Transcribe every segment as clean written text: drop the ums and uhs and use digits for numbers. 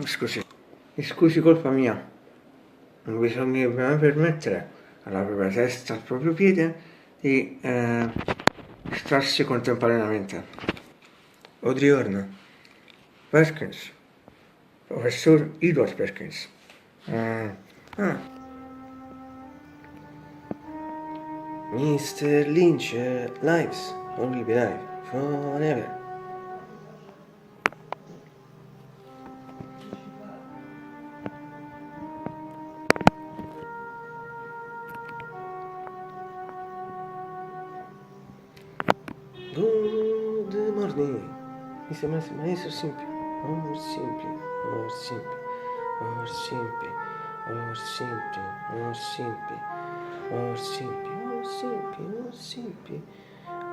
Scusi, colpa mia. Non bisogna mai permettere alla propria testa, al proprio piede di distrarsi contemporaneamente. Odriorno, Perkins, professor Edward Perkins. Mr. Lynch lives, only be live, forever. Good morning. Mr. Simply. Or simply. Or simply. Or simply. Or simply. Or simply. Or simply. Or simply. Or simply.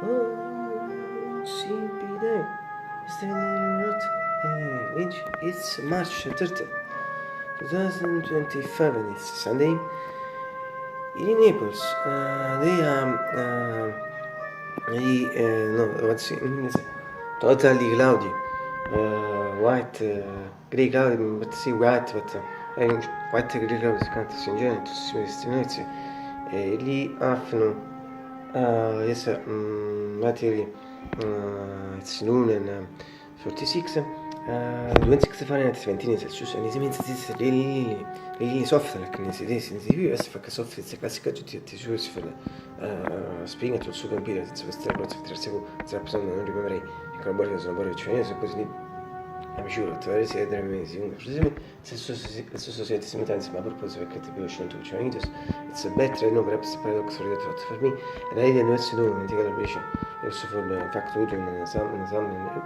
Or simply there. Mr. Rot. Lynch. It's March 30th, 2025, and it's Sunday. In Naples, they are totally cloudy, white, grey cloudy, but see white, but white grey clouds can't see in general to see questi lì afternoon, yes, materially, it's noon and 46, 26 Fahrenheit, 17 Celsius, and it means this is really soft, like this in the US, for soft, it's a classic adjective to use for spring at also computer, it's a step of the trap, non ricorderei, che la borsa sono borse cinese, così lì. I'm sure that there is a amazing associated sometimes my purpose of contribution to Chinese. It's a better, no, perhaps paradox for me, and I didn't know to do in calibration. Also for the fact wood in some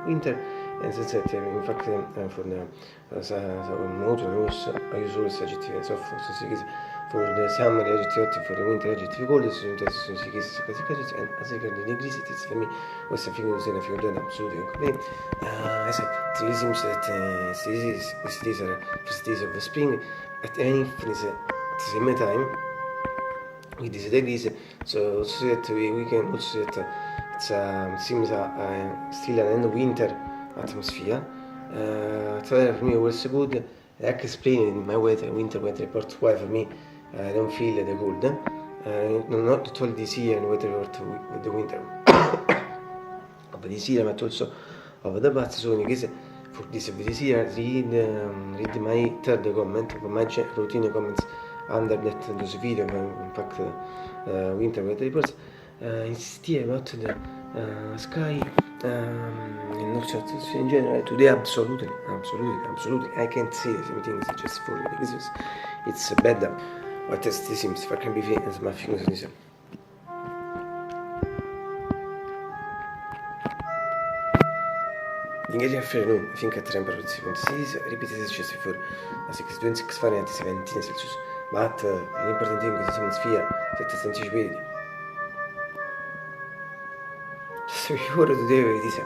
winter, and since that, in fact, for the motor, I use always adjectives of for the summer adjective, for the winter adjective, all this is and as I can degrees, it's for me, was a figure in a few done absolutely okay. As it seems that these are first days of the spring, at any at the same time, with these degrees, so that we can also that it seems still an end of winter atmosphere. So for me was good. I can explain in my winter weather report why for me I don't feel the cold. Not only this year and weather report with the winter, but this year, but also of the past. So in case for this year, read my third comment, my routine comments under that those video, in fact, winter weather reports. Instead about the sky and not just in general today, absolutely I can't say the same thing as just for because it's bad, but it seems if I can be as my fingers in this. In Gary afternoon, I think at temperature 76, repeated just before 26 Fahrenheit, 17 Celsius, but an important thing is the atmosphere that is anticipated. So before today with this.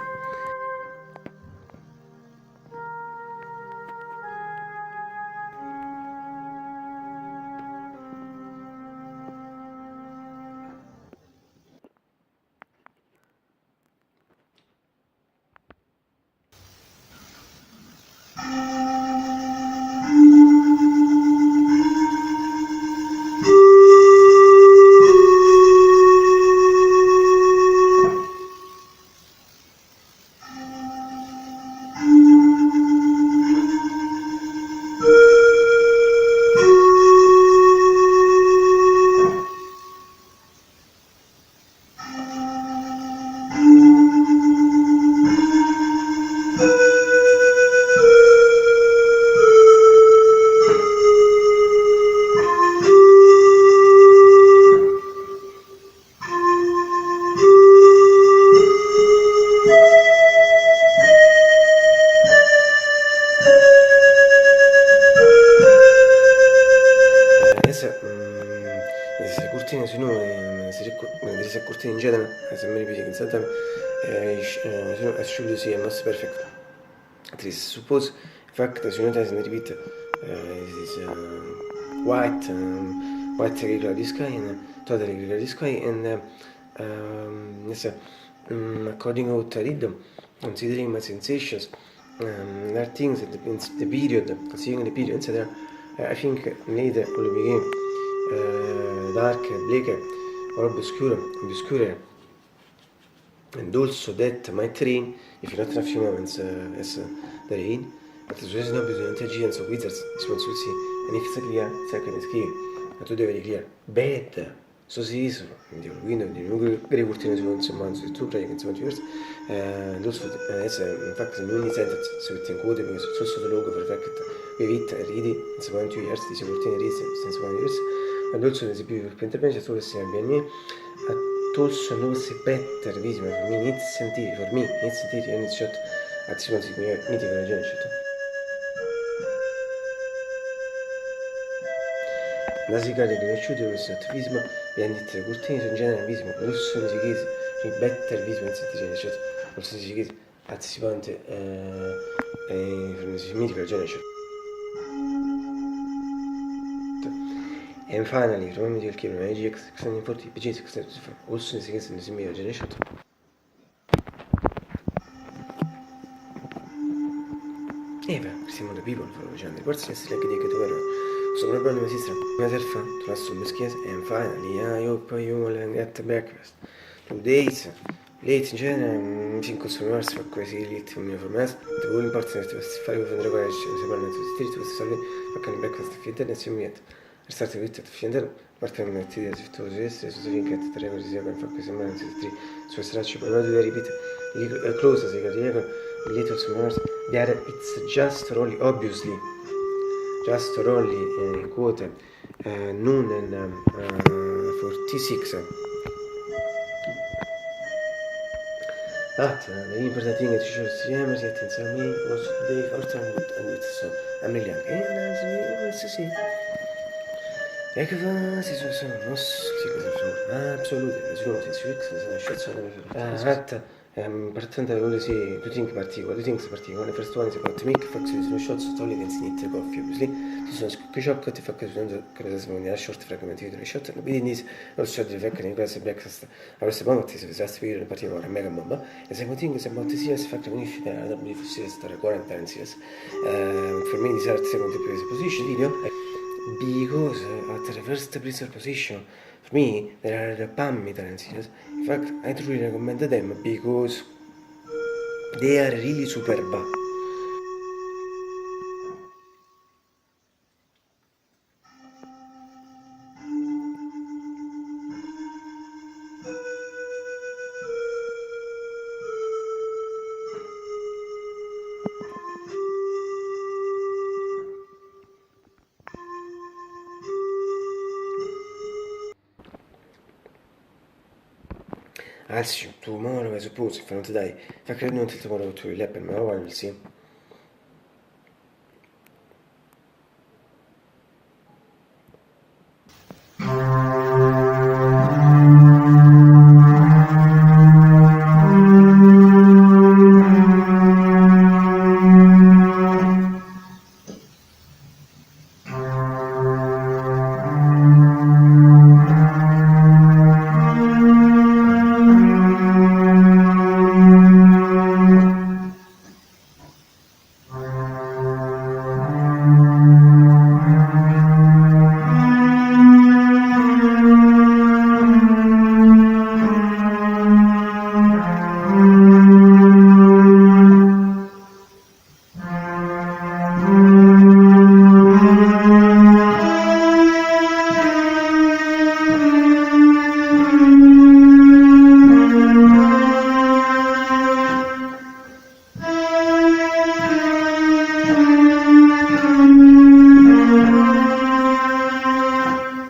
These cortine in general, as many people can tell, as should you see, most perfect. At least suppose, in fact, as you notice in the repeat, this white regular sky and totally regular sky, and yes, according to what I read, considering my sensations, there are things in the period, considering the period, etc. I think later will begin darker, bleaker, or obscure, and also that might rain if not in a few moments as the rain. But the reason of the intelligence of wizards is once we see, and if it's clear, second is clear. But to very clear. Bad. So season, the window, the new grey curtain is once a month, two play against 20 years. And also, in fact, the new sentence, so it's included because it's also the logo for the fact that we eat and read it, it's 1 2 years, this is 14 years since 1 years. And also, there's a beautiful intervention, so it's a BNE. Also knows better visible for me, needs sentire, for me, needs sentire, and it's shot at 6 mythical generation. La sigara che riuscite questo attivismo e andate curtini sono in genere visimo, rosso in chiese, better visimo in sentire, cioè, rosso in chiese, anticipante, mythical generation. And finally, from mythical key, AGX 640, PG 635, also in case in the mythical generation. Eva, siamo the people for the person is like a dick to so my brother and my sister, myself, to us some skis, and finally, I hope you will get breakfast. 2 days, late in general, in consumers for crazy late from your mess. The whole important is to fare with the garage, se parla to street with solid, perché breakfast finder e simuliet. Start with the finder, parte con l'attività di tutto questo, su che ti trego di sia per fare queste mani su street, su stracci, per non dover repeat, close as I got little sumers, it's just rolling, obviously. Just Rolly in quote noon and 46. But the important thing is to show CM is yet in some way was today first time and it's a million. And as we see. Ecco, si sono absolutely, as you know, since weeks, partendo da quello sì, two things particolari. The first one is about to make factories no shots totally against need to coffee, obviously. Ci sono shot che fa usando che si muove short fragmenti di shot, and within this also shot the fact in class breakfast. Our second is a disaster in particolare mega bomba. And second thing is about the serious fact when you should have believe serious the quarantine serious. For me this are second position video because at the first position for me, there are the PAM tendencies. In fact, I truly recommend them because they are really superb. I'll see you tomorrow, I suppose, if not today. If I could not tomorrow to 11, my we'll see.